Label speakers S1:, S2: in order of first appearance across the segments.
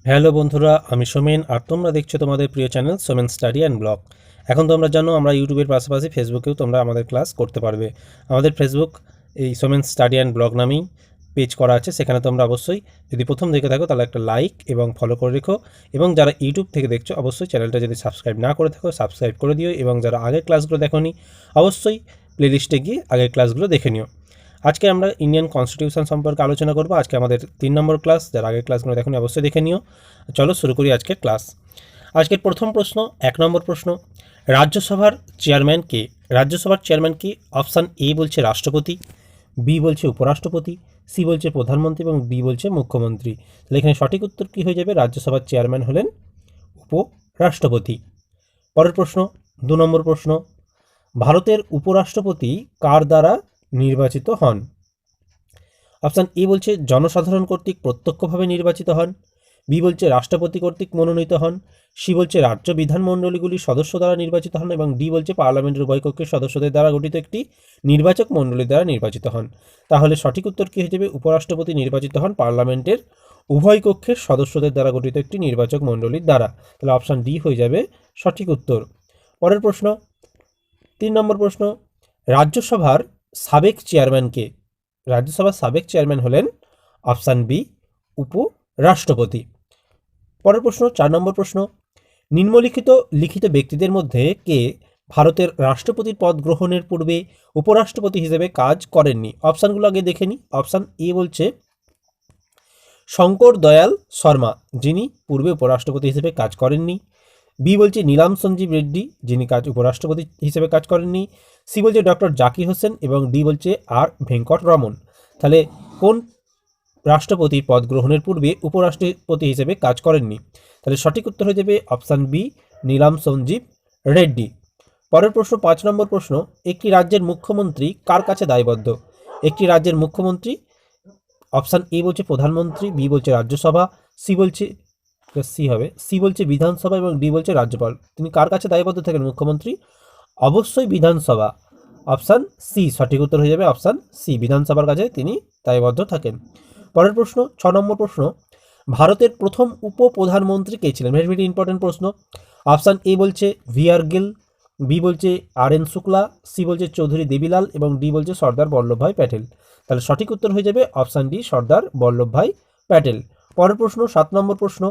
S1: Hello বন্ধুরা, আমি সোমেন আর তোমরা দেখছো তোমাদের প্রিয় channel Somen study and blog. এখন তোমরা জানো আমরা ইউটিউবের পাশাপাশি ফেসবুকেও তোমরা আমাদের ক্লাস করতে পারবে। আমাদের ফেসবুক এই সোমেন স্টাডি অ্যান্ড ব্লগ নামেই পেজ করা আছে, সেখানে তোমরা অবশ্যই যদি প্রথম দেখে থাকো তাহলে একটা লাইক এবং ফলো করে রেখো, এবং যারা ইউটিউব থেকে দেখছো অবশ্যই চ্যানেলটা যদি সাবস্ক্রাইব না করে থাকো সাবস্ক্রাইব করে দিও, এবং যারা আগের ক্লাসগুলো দেখোনি অবশ্যই প্লেলিস্টে গিয়ে আগের ক্লাসগুলো দেখে নিও। আজকে আমরা ইন্ডিয়ান কনস্টিটিউশন সম্পর্কে আলোচনা করব। আজকে আমাদের 3 নম্বর ক্লাস, যার আগের ক্লাসগুলো দেখুন অবশ্যই দেখে নিও। চলো শুরু করি আজকের ক্লাস। আজকের প্রথম প্রশ্ন, 1 নম্বর প্রশ্ন, রাজ্যসভার চেয়ারম্যান কে? রাজ্যসভার চেয়ারম্যান কি? অপশান এ বলছে রাষ্ট্রপতি, বি বলছে উপরাষ্ট্রপতি, সি বলছে প্রধানমন্ত্রী এবং ডি বলছে মুখ্যমন্ত্রী। তাহলে এখানে সঠিক উত্তর কী হয়ে যাবে? রাজ্যসভার চেয়ারম্যান হলেন উপরাষ্ট্রপতি। পরের প্রশ্ন, 2 নম্বর প্রশ্ন, ভারতের উপরাষ্ট্রপতি কার দ্বারা নির্বাচিত হন? অপশান এ বলছে জনসাধারণ কর্তৃক প্রত্যক্ষভাবে নির্বাচিত হন, বি বলছে রাষ্ট্রপতি কর্তৃক মনোনীত হন, সি বলছে রাজ্য বিধানমণ্ডলীগুলির সদস্য দ্বারা নির্বাচিত হন, এবং ডি বলছে পার্লামেন্টের উভয় কক্ষের সদস্যদের দ্বারা গঠিত একটি নির্বাচক মণ্ডলী দ্বারা নির্বাচিত হন। তাহলে সঠিক উত্তর কী হয়ে যাবে? উপরাষ্ট্রপতি নির্বাচিত হন পার্লামেন্টের উভয় কক্ষের সদস্যদের দ্বারা গঠিত একটি নির্বাচক মণ্ডলীর দ্বারা। তাহলে অপশান ডি হয়ে যাবে সঠিক উত্তর। পরের প্রশ্ন, 3 নম্বর প্রশ্ন, রাজ্যসভার সাবেক চেয়ারম্যান কে? রাজ্যসভার সাবেক চেয়ারম্যান হলেন অপশান বি উপরাষ্ট্রপতি। পরের প্রশ্ন, 4 নম্বর প্রশ্ন, নিম্নলিখিত লিখিত ব্যক্তিদের মধ্যে কে ভারতের রাষ্ট্রপতির পদ গ্রহণের পূর্বে উপরাষ্ট্রপতি হিসেবে কাজ করেননি? অপশানগুলো আগে দেখে নিই। অপশান এ বলছে শঙ্কর দয়াল শর্মা, যিনি পূর্বে উপরাষ্ট্রপতি হিসেবে কাজ করেননি। বি বলছে নীলাম সঞ্জীব রেড্ডি, যিনি উপরাষ্ট্রপতি হিসেবে কাজ করেননি। সি বলছে ডক্টর জাকির হোসেন, এবং ডি বলছে আর ভেঙ্কট রমন। তাহলে কোন রাষ্ট্রপতির পদ গ্রহণের পূর্বে উপরাষ্ট্রপতি হিসেবে কাজ করেননি? তাহলে সঠিক উত্তর হয়ে যাবে অপশান বি নীলাম সঞ্জীব রেড্ডি। পরের প্রশ্ন, 5 নম্বর প্রশ্ন, একটি রাজ্যের মুখ্যমন্ত্রী কার কাছে দায়বদ্ধ? একটি রাজ্যের মুখ্যমন্ত্রী, অপশান এ বলছে প্রধানমন্ত্রী, বি বলছে রাজ্যসভা, সি বলছে বিধানসভা, এবং ডি বলছে রাজ্যপাল। তিনি কার কাছে দায়বদ্ধ থাকেন মুখ্যমন্ত্রী? অবশ্যই বিধানসভা। অপশান সি সঠিক উত্তর হয়ে যাবে অপশান সি, বিধানসভার কাছে তিনি দায়বদ্ধ থাকেন। পরের প্রশ্ন, 6 নম্বর প্রশ্ন, ভারতের প্রথম উপপ্রধানমন্ত্রী কে ছিলেন? ভেরি ভেরি ইম্পর্টেন্ট প্রশ্ন। অপশান এ বলছে ভি আর গিল, বি বলছে আর এন শুক্লা, সি বলছে চৌধুরী দেবীলাল, এবং ডি বলছে সর্দার বল্লভভাই প্যাটেল। তাহলে সঠিক উত্তর হয়ে যাবে অপশান ডি সর্দার বল্লভভাই প্যাটেল। পরের প্রশ্ন, 7 নম্বর প্রশ্ন,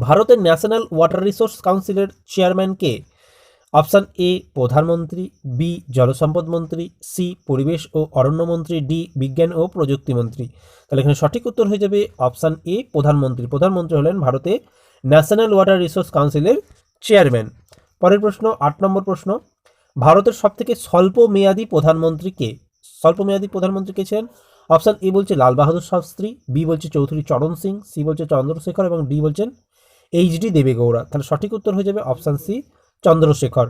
S1: ভারতের ন্যাশনাল ওয়াটার রিসোর্স কাউন্সিলের চেয়ারম্যান কে? অপশান এ প্রধানমন্ত্রী, বি জলসম্পদ মন্ত্রী, সি পরিবেশ ও অরণ্য মন্ত্রী, ডি বিজ্ঞান ও প্রযুক্তি মন্ত্রী। তাহলে এখানে সঠিক উত্তর হয়ে যাবে অপশান এ প্রধানমন্ত্রী। প্রধানমন্ত্রী হলেন ভারতে ন্যাশনাল ওয়াটার রিসোর্স কাউন্সিলের চেয়ারম্যান। পরের প্রশ্ন, 8 নম্বর প্রশ্ন, ভারতের সবথেকে স্বল্প মেয়াদী প্রধানমন্ত্রী কে? স্বল্প মেয়াদী প্রধানমন্ত্রী কে ছিলেন? অপশান এ বলছে লাল বাহাদুর শাস্ত্রী, বি বলছে চৌধুরী চরণ সিং, সি বলছে চন্দ্রশেখর, এবং ডি বলছেন এইচ.ডি. দেবেগৌড়া। তাহলে সঠিক উত্তর হয়ে যাবে অপশান সি চন্দ্রশেখর।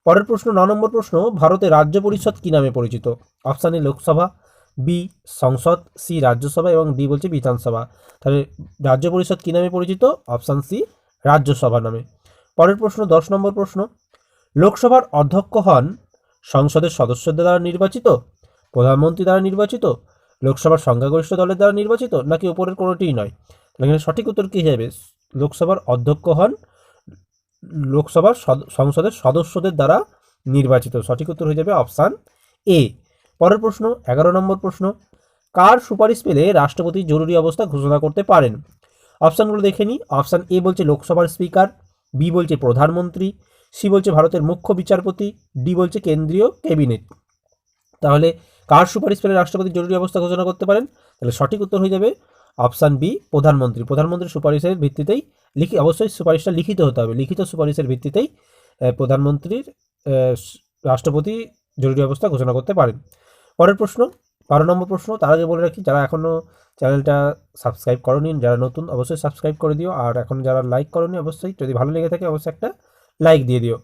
S1: পরের প্রশ্ন, 9 নম্বর প্রশ্ন, ভারতের রাজ্য পরিষদ কি নামে পরিচিত? অপশান এ লোকসভা, বি সংসদ, সি রাজ্যসভা, এবং ডি বলছে বিধানসভা। তাহলে রাজ্য পরিষদ কি নামে পরিচিত? অপশান সি রাজ্যসভা নামে। পরের প্রশ্ন, 10 নম্বর প্রশ্ন, লোকসভার অধ্যক্ষ হন সংসদের সদস্যদের দ্বারা নির্বাচিত, প্রধানমন্ত্রী দ্বারা নির্বাচিত, লোকসভার সংখ্যাগরিষ্ঠ দলের দ্বারা নির্বাচিত, নাকি উপরের কোনোটিই নয়? এখানে সঠিক উত্তর কী হবে? লোকসভার অধ্যক্ষ হন লোকসভার সংসদের সদস্যদের দ্বারা নির্বাচিত। সঠিক উত্তর হয়ে যাবে অপশান এ। পরের প্রশ্ন, 11 নম্বর প্রশ্ন, কার সুপারিশ পেলে রাষ্ট্রপতি জরুরি অবস্থা ঘোষণা করতে পারেন? অপশানগুলো দেখে নিই। অপশান এ বলছে লোকসভার স্পিকার, বি বলছে প্রধানমন্ত্রী, সি বলছে ভারতের মুখ্য বিচারপতি, ডি বলছে কেন্দ্রীয় ক্যাবিনেট। তাহলে কার সুপারিশ পেলে রাষ্ট্রপতি জরুরি অবস্থা ঘোষণা করতে পারেন? তাহলে সঠিক উত্তর হয়ে যাবে অপশান বি প্রধানমন্ত্রী। প্রধানমন্ত্রীর সুপারিশের ভিত্তিতেই অবশ্যই সুপারিশটা লিখিত হতে হবে, লিখিত সুপারিশের ভিত্তিতেই প্রধানমন্ত্রীর রাষ্ট্রপতি জরুরি অবস্থা ঘোষণা করতে পারেন। পরের প্রশ্ন, 12 নম্বর প্রশ্ন, তার আগে বলে রাখি যারা এখনও চ্যানেলটা সাবস্ক্রাইব করোনি, যারা নতুন অবশ্যই সাবস্ক্রাইব করে দিও, আর এখন যারা লাইক করোনি অবশ্যই যদি ভালো লেগে থাকে অবশ্যই একটা লাইক দিয়ে দিও।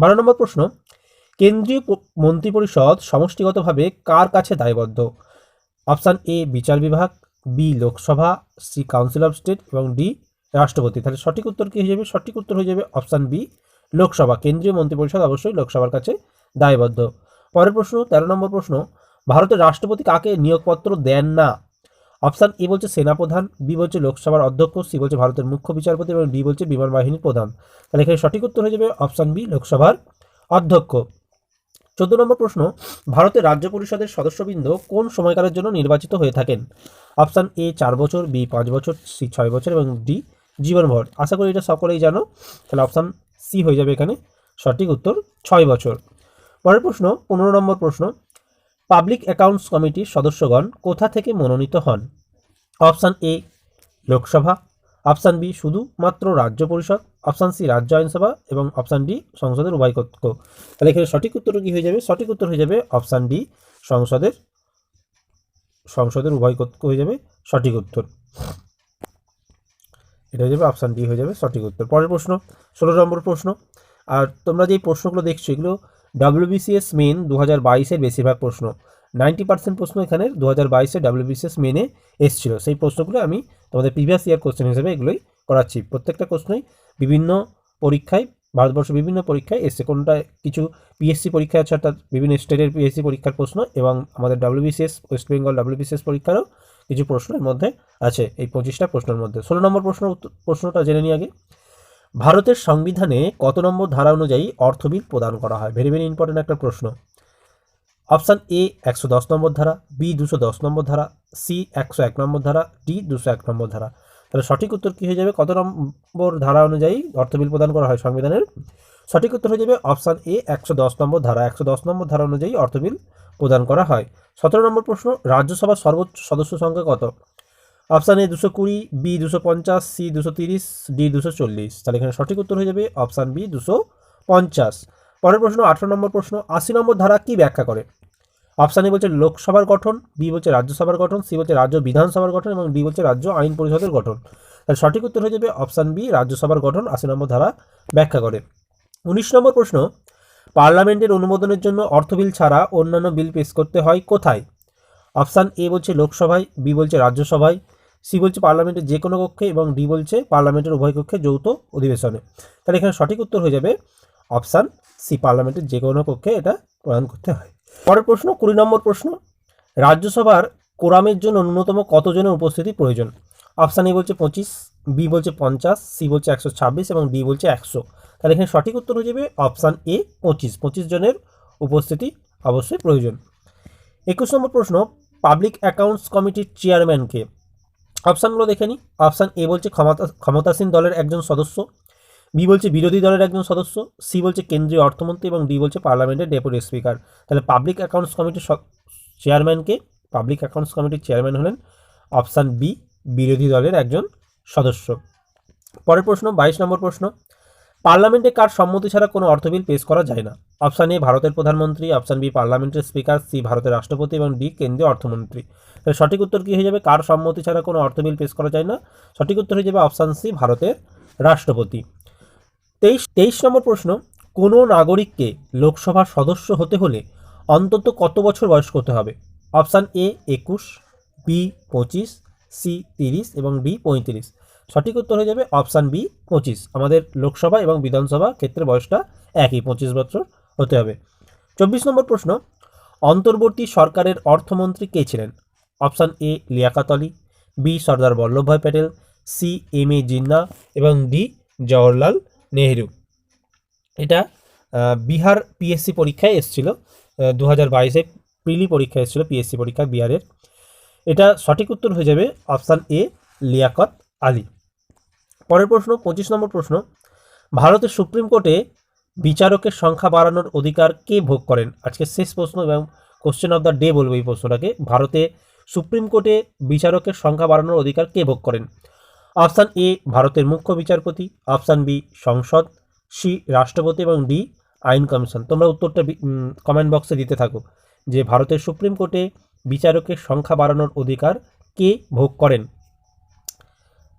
S1: 12 নম্বর প্রশ্ন, কেন্দ্রীয় মন্ত্রিপরিষদ সমষ্টিগতভাবে কার কাছে দায়বদ্ধ? অপশান এ বিচার বিভাগ, B Lok Sabha, C council of state, এবং ডি রাষ্ট্রপতি। তাহলে সঠিক উত্তর কী হয়ে যাবে? সঠিক উত্তর হয়ে যাবে অপশান বি লোকসভা। কেন্দ্রীয় মন্ত্রিপরিষদ অবশ্যই লোকসভার কাছে দায়বদ্ধ। পরের প্রশ্ন, 13 নম্বর প্রশ্ন, ভারতের রাষ্ট্রপতি কাকে নিয়োগপত্র দেন না? অপশান এ বলছে সেনাপ্রধান, বি বলছে লোকসভার অধ্যক্ষ, সি বলছে ভারতের মুখ্য বিচারপতি এবং ডি বলছে বিমান বাহিনীর প্রধান। তাহলে এখানে সঠিক উত্তর হয়ে যাবে অপশান বি লোকসভার অধ্যক্ষ। 14 নম্বর প্রশ্ন, ভারতের রাজ্য পরিষদের সদস্যবৃন্দ কোন সময়কালের জন্য নির্বাচিত হয়ে থাকেন? অপশান এ 4 বছর, বি 5 বছর, সি 6 বছর এবং ডি জীবনভর। আশা করি এটা সকলেই জানো, তাহলে অপশান সি হয়ে যাবে এখানে সঠিক উত্তর, 6 বছর। পরের প্রশ্ন 15 নম্বর প্রশ্ন, পাবলিক অ্যাকাউন্টস কমিটির সদস্যগণ কোথা থেকে মনোনীত হন? Option A Lok Sabha, option B শুধুমাত্র রাজ্য পরিষদ, অপশান সি রাজ্য আইনসভা এবং অপশান ডি সংসদের উভয় কক্ষ। তাহলে এখানে সঠিক উত্তর কি হয়ে যাবে? সঠিক উত্তর হয়ে যাবে অপশান ডি সংসদের উভয় কক্ষ হয়ে যাবে সঠিক উত্তর। এটা হয়ে যাবে অপশান ডি হয়ে যাবে সঠিক উত্তর। পরের প্রশ্ন 16 নম্বর প্রশ্ন, আর তোমরা যে প্রশ্নগুলো দেখছো এগুলো WBCS মেন 2022-এর বেশিরভাগ প্রশ্ন, 90% প্রশ্ন এখানে 2022-এর WBCS মেনে এসেছিল। সেই প্রশ্নগুলো আমি তোমাদের প্রিভিয়াস ইয়ার কোশ্চেন হিসেবে এগুলোই করাচ্ছি। প্রত্যেকটা প্রশ্নই বিভিন্ন পরীক্ষায়, ভারতবর্ষের বিভিন্ন পরীক্ষায় এসছে। কোনটা কিছু পিএসসি পরীক্ষা আছে, অর্থাৎ বিভিন্ন স্টেটের পিএসসি পরীক্ষার প্রশ্ন, এবং আমাদের WBCS ওয়েস্ট বেঙ্গল WBCS পরীক্ষারও কিছু প্রশ্নের মধ্যে আছে, এই 25টা প্রশ্নের মধ্যে। 16 নম্বর প্রশ্নটা জেনে নিই আগে। ভারতের সংবিধানে কত নম্বর ধারা অনুযায়ী অর্থ বিল প্রদান করা হয়? ভেরি ভেরি ইম্পর্টেন্ট একটা প্রশ্ন। অপশান এ 110 নম্বর ধারা, বি 210 নম্বর ধারা, সি 101 নম্বর ধারা, ডি 201 নম্বর ধারা। তাহলে সঠিক উত্তর কি হয়ে যাবে? কত নম্বর ধারা অনুযায়ী অর্থ বিল প্রদান করা হয় সংবিধানের? সঠিক উত্তর হয়ে যাবে অপশান এ 110 নম্বর ধারা। 110 নম্বর ধারা অনুযায়ী অর্থ বিল প্রদান করা হয়। 17 নম্বর প্রশ্ন, রাজ্যসভার সর্বোচ্চ সদস্য সংখ্যা কত? Option A 220, B 250, C 230, D 240। তাহলে এখানে সঠিক উত্তর হয়ে যাবে অপশান বি 250। পরের প্রশ্ন 18 নম্বর প্রশ্ন, 80 নম্বর ধারা কি ব্যাখ্যা করে? অপশান এ বলছে লোকসভার গঠন, বি বলছে রাজ্যসভার গঠন, সি বলছে রাজ্য বিধানসভার গঠন এবং ডি বলছে রাজ্য আইন পরিষদের গঠন। তাহলে সঠিক উত্তর হয়ে যাবে অপশান বি রাজ্যসভার গঠন 80 নম্বর ধারা ব্যাখ্যা করে। 19 নম্বর প্রশ্ন, পার্লামেন্টের অনুমোদনের জন্য অর্থ বিল ছাড়া অন্যান্য বিল পেশ করতে হয় কোথায়? অপশান এ বলছে লোকসভায়, বি বলছে রাজ্যসভায়, সি বলছে পার্লামেন্টের যে কোনো কক্ষে এবং ডি বলছে পার্লামেন্টের উভয় কক্ষে যৌথ অধিবেশনে। তাহলে এখানে সঠিক উত্তর হয়ে যাবে অপশান সি পার্লামেন্টের যে কোনো কক্ষে এটা প্রদান করতে হয়। পরের প্রশ্ন 20 নম্বর প্রশ্ন, রাজ্যসভার কোরামের জন্য ন্যূনতম কতজনের উপস্থিতি প্রয়োজন? অপশান এ বলছে 25, বি বলছে 50, সি বলছে 126 এবং ডি বলছে 100। তাহলে এখানে সঠিক উত্তর হয়ে যাবে অপশান এ 25 জনের উপস্থিতি অবশ্যই প্রয়োজন। 21 নম্বর প্রশ্ন, পাবলিক অ্যাকাউন্টস কমিটির চেয়ারম্যানকে? অপশানগুলো দেখে নিই। অপশান এ বলছে ক্ষমতাসীন দলের একজন সদস্য, বি বলছে বিরোধী দলের একজন সদস্য, সি বলছে কেন্দ্রীয় অর্থমন্ত্রী এবং ডি বলছে পার্লামেন্টের ডেপুটি স্পিকার। তাহলে পাবলিক অ্যাকাউন্টস কমিটির চেয়ারম্যানকে? পাবলিক অ্যাকাউন্টস কমিটির চেয়ারম্যান হলেন অপশান বি বিরোধী দলের একজন সদস্য। পরের প্রশ্ন 22 নম্বর প্রশ্ন, পার্লামেন্টে কার সম্মতি ছাড়া কোনো অর্থ বিল পেশ করা যায় না? অপশান এ ভারতের প্রধানমন্ত্রী, অপশান বি পার্লামেন্টের স্পিকার, সি ভারতের রাষ্ট্রপতি এবং ডি কেন্দ্রীয় অর্থমন্ত্রী। তাহলে সঠিক উত্তর কি হয়ে যাবে? কার সম্মতি ছাড়া কোনো অর্থ বিল পেশ করা যায় না? সঠিক উত্তর হয়ে যাবে অপশান সি ভারতের রাষ্ট্রপতি। 23 নম্বর প্রশ্ন, কোনো নাগরিককে লোকসভার সদস্য হতে হলে অন্তত কত বছর বয়স্ক হতে হবে? অপশান এ 21, বি 25, সি 30 এবং ডি 35। সঠিক উত্তর হয়ে যাবে অপশান বি 25। আমাদের লোকসভা এবং বিধানসভা ক্ষেত্রে বয়সটা একই, 25 বছর হতে হবে। 24 নম্বর প্রশ্ন, অন্তর্বর্তী সরকারের অর্থমন্ত্রী কে ছিলেন? Option A Liaquat Ali, B Sardar Vallabhbhai Patel, C M A Jinnah এবং ডি জওহরলাল নেহেরু। এটা বিহার পিএসসি পরীক্ষায় এসেছিল, 2022-এ প্রিলি পরীক্ষা এসেছিল পিএসসি পরীক্ষা বিহারের। এটা সঠিক উত্তর হয়ে যাবে অপশান এ লিয়াকত আলী। পরের প্রশ্ন 25 নম্বর প্রশ্ন, ভারতের সুপ্রিম কোর্টে বিচারকের সংখ্যা বাড়ানোর অধিকার কে ভোগ করেন? আজকে শেষ প্রশ্ন এবং কোশ্চেন অফ দ্য ডে বলবো এই প্রশ্নটাকে। ভারতে সুপ্রিম কোর্টে বিচারকের সংখ্যা বাড়ানোর অধিকার কে ভোগ করেন? অপশান এ ভারতের মুখ্য বিচারপতি, অপশান বি সংসদ, সি রাষ্ট্রপতি এবং ডি আইন কমিশন। তোমরা উত্তরটা কমেন্ট বক্সে দিতে থাকো যে ভারতের সুপ্রিম কোর্টে বিচারকের সংখ্যা বাড়ানোর অধিকার কে ভোগ করেন।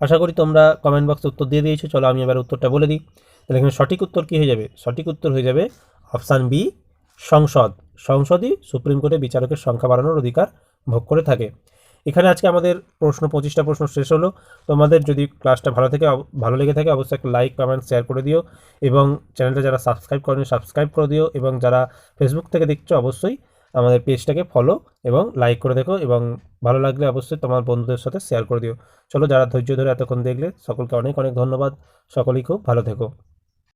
S1: আশা করি তোমরা কমেন্ট বক্সে উত্তর দিয়ে দিয়েছো। চলো আমি এবার উত্তরটা বলে দিই। তাহলে এখানে সঠিক উত্তর কী হয়ে যাবে? সঠিক উত্তর হয়ে যাবে অপশান বি সংসদ। সংসদই সুপ্রিম কোর্টে বিচারকের সংখ্যা বাড়ানোর অধিকার ভোগ করে থাকে। এখানে আজকে আমাদের প্রশ্ন 25টা প্রশ্ন শেষ হলো। তোমাদের যদি ক্লাসটা ভালো লেগে থাকে অবশ্যই একটা লাইক কমেন্ট শেয়ার করে দিও এবং চ্যানেলটা যারা সাবস্ক্রাইব করেনি সাবস্ক্রাইব করে দিও এবং যারা ফেসবুক থেকে দেখছো অবশ্যই আমাদের পেজটাকে ফলো এবং লাইক করে দেখো, এবং ভালো লাগলে অবশ্যই তোমার বন্ধুদের সাথে শেয়ার করে দিও। চলো, যারা ধৈর্য ধরে এতক্ষণ দেখলে সকলকে অনেক অনেক ধন্যবাদ। সকলেই খুব ভালো থেকো।